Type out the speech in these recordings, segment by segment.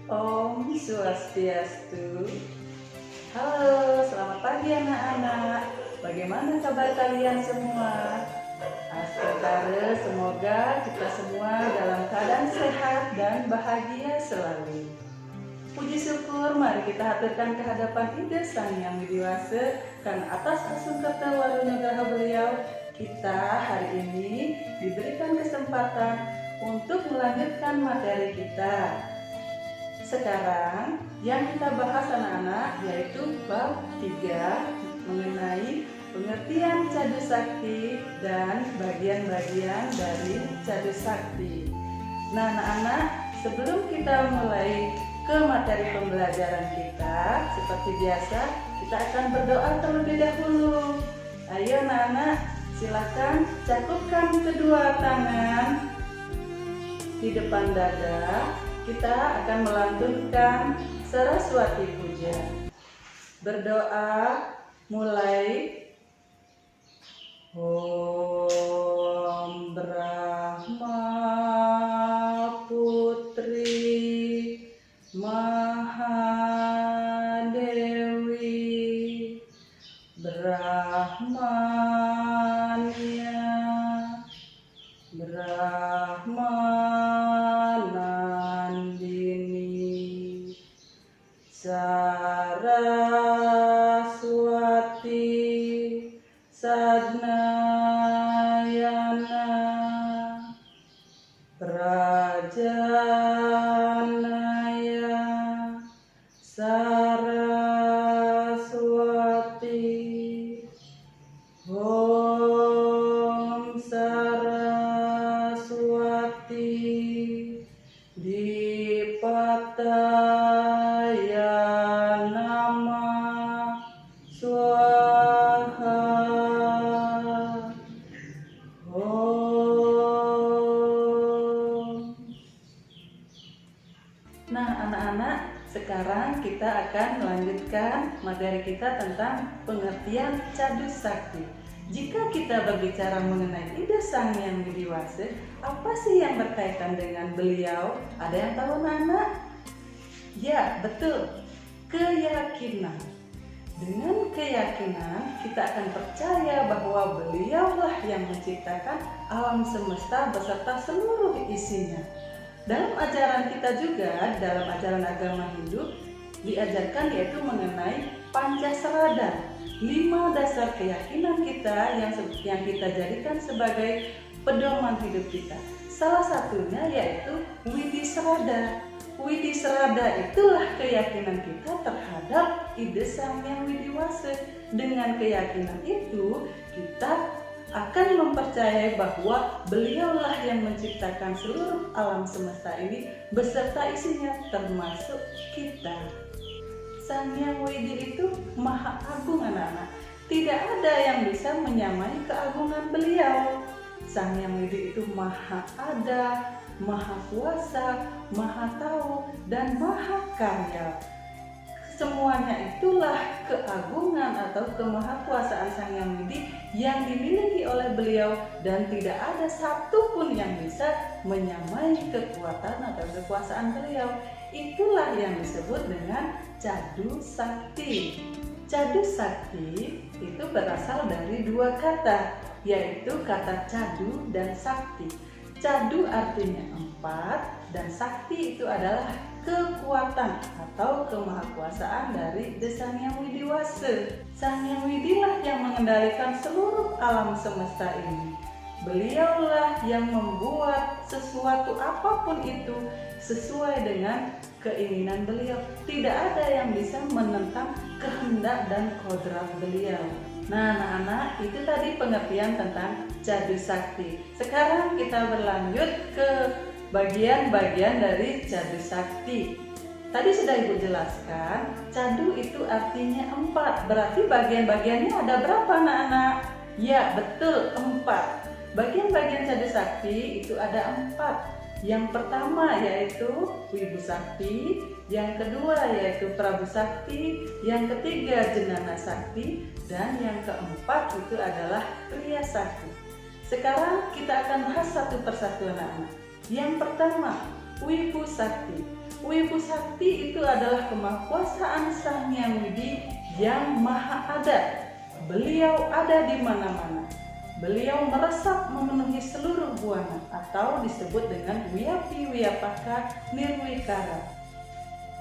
Om Swastiastu. Halo, selamat pagi anak-anak. Bagaimana kabar kalian semua? Astagfirullah, semoga kita semua dalam keadaan sehat dan bahagia selalu. Puji syukur mari kita haturkan ke hadapan Ida Sang Yang Widiwasa, karena atas asungkerta warunugraha beliau kita hari ini diberikan kesempatan untuk melanjutkan materi kita. Sekarang yang kita bahas anak-anak yaitu bab 3 mengenai pengertian Cadu Sakti dan bagian-bagian dari Cadu Sakti. Nah anak-anak, sebelum kita mulai ke materi pembelajaran kita, seperti biasa kita akan berdoa terlebih dahulu. Ayo anak-anak, silakan cakupkan kedua tangan di depan dada. Kita akan melantunkan Saraswati Puja. Berdoa mulai. Om Brahma Putri Mahadewi Brahmanya Brahmanandini Saraswati Sadnayana Prajanaya Saraswati. Om Saraswati Dipataya Nama Swaha. Om. Nah anak-anak, sekarang kita akan melanjutkan materi kita tentang pengertian Cadu Sakti. Jika kita berbicara mengenai Ida Sang Yang Widiwasa, apa sih yang berkaitan dengan beliau? Ada yang tahu anak-anak? Ya, betul. Keyakinan. Dengan keyakinan kita akan percaya bahwa beliaulah yang menciptakan alam semesta beserta seluruh isinya. Dalam ajaran kita juga, dalam ajaran agama Hindu, diajarkan yaitu mengenai Pancasrada, 5 dasar keyakinan kita yang kita jadikan sebagai pedoman hidup kita. Salah satunya yaitu Widisrada. Widisrada itulah keyakinan kita terhadap Ida Sang Yang Widiwasa. Dengan keyakinan itu kita akan mempercayai bahwa beliaulah yang menciptakan seluruh alam semesta ini beserta isinya termasuk kita. Sang Yang Widi itu maha agung anak-anak. Tidak ada yang bisa menyamai keagungan beliau. Sang Yang Widi itu maha ada, maha kuasa, maha tahu, dan maha karya. Semuanya itulah keagungan atau kemahakuasaan Sang Yang Widi yang dimiliki oleh beliau, dan tidak ada satupun yang bisa menyamai kekuatan atau kekuasaan beliau. Itulah yang disebut dengan Cadu Sakti. Cadu Sakti itu berasal dari 2 kata, yaitu kata cadu dan sakti. Cadu artinya 4 dan sakti itu adalah kekuatan atau kemahakuasaan dari Sang Yang Widiwasa. Sang Yang Widilah yang mengendalikan seluruh alam semesta ini. Beliaulah yang membuat sesuatu apapun itu sesuai dengan keinginan beliau. Tidak ada yang bisa menentang kehendak dan kodrat beliau. Nah anak-anak, itu tadi pengertian tentang Cadu Sakti. Sekarang kita berlanjut ke bagian-bagian dari Cadu Sakti. Tadi sudah Ibu jelaskan, cadu itu artinya 4. Berarti bagian-bagiannya ada berapa anak-anak? Ya betul, 4. Bagian-bagian Cadu Sakti itu ada 4. Yang pertama yaitu Wibu Sakti, yang kedua yaitu Prabu Sakti, yang ketiga Jenana Sakti, dan yang keempat itu adalah Kriya Sakti. Sekarang kita akan bahas satu persatu anak-anak. Yang pertama, Wibu Sakti. Wibu Sakti itu adalah kemahakuasaan Sang Hyang Widi yang maha ada. Beliau ada di mana-mana. Beliau meresap memenuhi seluruh buana atau disebut dengan Wiyapi Wiyapaka Nirwikara.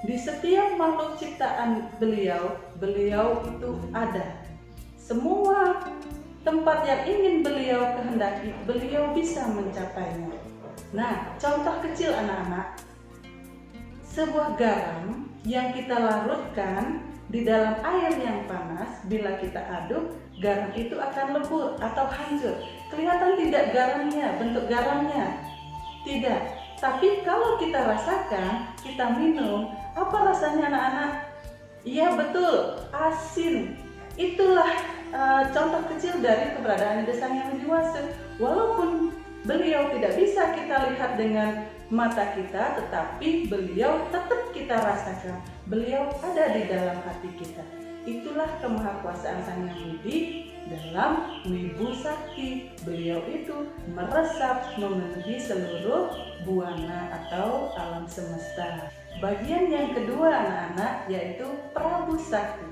Di setiap makhluk ciptaan beliau itu ada. Semua tempat yang ingin beliau kehendaki, beliau bisa mencapainya. Nah, contoh kecil anak-anak, sebuah garam yang kita larutkan di dalam air yang panas, bila kita aduk, garam itu akan lebur atau hancur. Kelihatan tidak garamnya, bentuk garamnya? Tidak. Tapi kalau kita rasakan, kita minum, apa rasanya anak-anak? Iya betul, asin. Itulah contoh kecil dari keberadaan Ida Sang Hyang Widiwasa. Walaupun beliau tidak bisa kita lihat dengan mata kita, tetapi beliau tetap kita rasakan. Beliau ada di dalam hati kita. Itulah kemahakuasaan Sang Hyang Widi dalam Wibu Sakti. Beliau itu meresap memenuhi seluruh buana atau alam semesta. Bagian yang kedua anak-anak yaitu Prabu Sakti.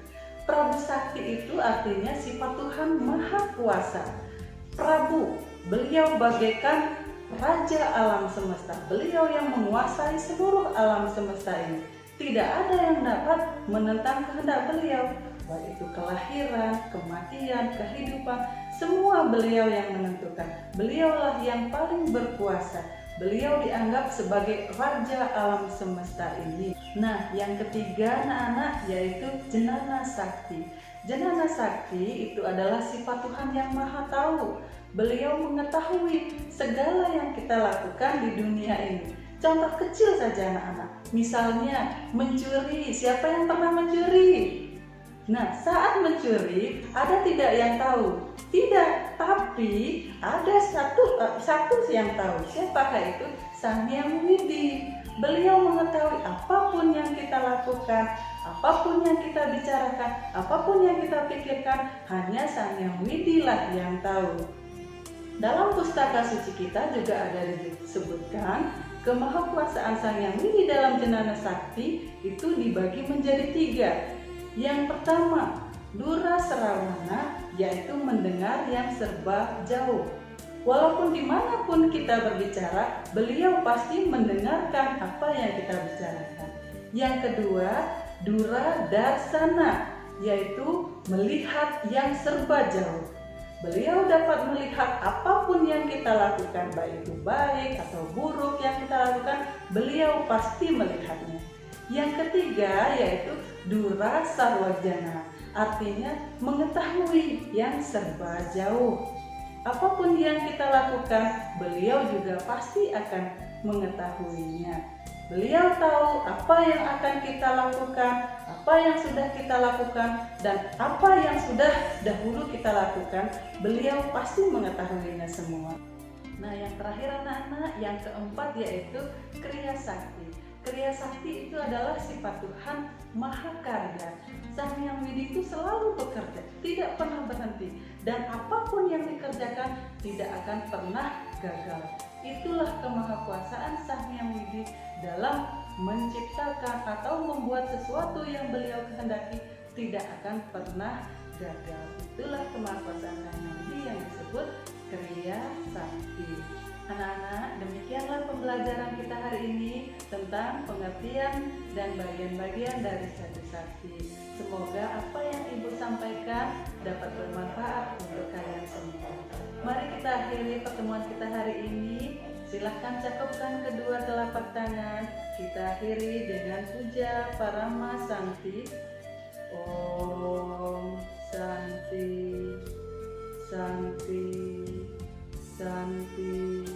Prabu Sakti itu artinya sifat Tuhan Maha Kuasa. Prabu, beliau bagaikan Raja alam semesta. Beliau yang menguasai seluruh alam semesta ini. Tidak ada yang dapat menentang kehendak beliau. Baik itu kelahiran, kematian, kehidupan, semua beliau yang menentukan. Beliaulah yang paling berkuasa. Beliau dianggap sebagai Raja alam semesta ini. Nah, yang ketiga anak-anak yaitu Jenana Sakti. Jenana Sakti itu adalah sifat Tuhan yang Maha Tahu. Beliau mengetahui segala yang kita lakukan di dunia ini. Contoh kecil saja anak-anak. Misalnya mencuri. Siapa yang pernah mencuri? Nah, saat mencuri ada tidak yang tahu? Tidak, tapi ada satu yang tahu. Siapakah itu? Sang Hyang Widi. Beliau mengetahui apapun yang kita lakukan, apapun yang kita bicarakan, apapun yang kita pikirkan, hanya Sang Hyang Widi lah yang tahu. Dalam pustaka suci kita juga ada disebutkan kemahakuasaan Sang Hyang Widi dalam Jenana Sakti itu dibagi menjadi 3. Yang pertama, Dura Srawana, yaitu mendengar yang serba jauh. Walaupun dimanapun kita berbicara, beliau pasti mendengarkan apa yang kita bicarakan. Yang kedua, Dura Darsana, yaitu melihat yang serba jauh. Beliau dapat melihat apapun yang kita lakukan, baik itu baik atau buruk yang kita lakukan, beliau pasti melihatnya. Yang ketiga yaitu Dura Sarwajana, artinya mengetahui yang serba jauh. Apapun yang kita lakukan, beliau juga pasti akan mengetahuinya. Beliau tahu apa yang akan kita lakukan, apa yang sudah kita lakukan, dan apa yang sudah dahulu kita lakukan, beliau pasti mengetahuinya semua. Nah, yang terakhir anak-anak, yang keempat yaitu Kriya Sakti. Kriya Sakti itu adalah sifat Tuhan Maha Karya. Sang Hyang Widi itu selalu bekerja, tidak pernah berhenti, dan apapun yang dikerjakan tidak akan pernah gagal. Itulah kemahakuasaan Sang Hyang Widi dalam menciptakan atau membuat sesuatu yang beliau kehendaki tidak akan pernah gagal. Itulah kemahakuasaan Sang Hyang Widi yang disebut Kriya Sakti. Anak-anak, demikianlah pembelajaran kita hari ini tentang pengertian dan bagian-bagian dari Satu Sakti. Semoga apa yang Ibu sampaikan dapat bermanfaat untuk kalian semua. Mari kita akhiri pertemuan kita hari ini. Silahkan cakupkan kedua telapak tangan. Kita akhiri dengan puja Parama Santi. Om Santi, Santi, Santi.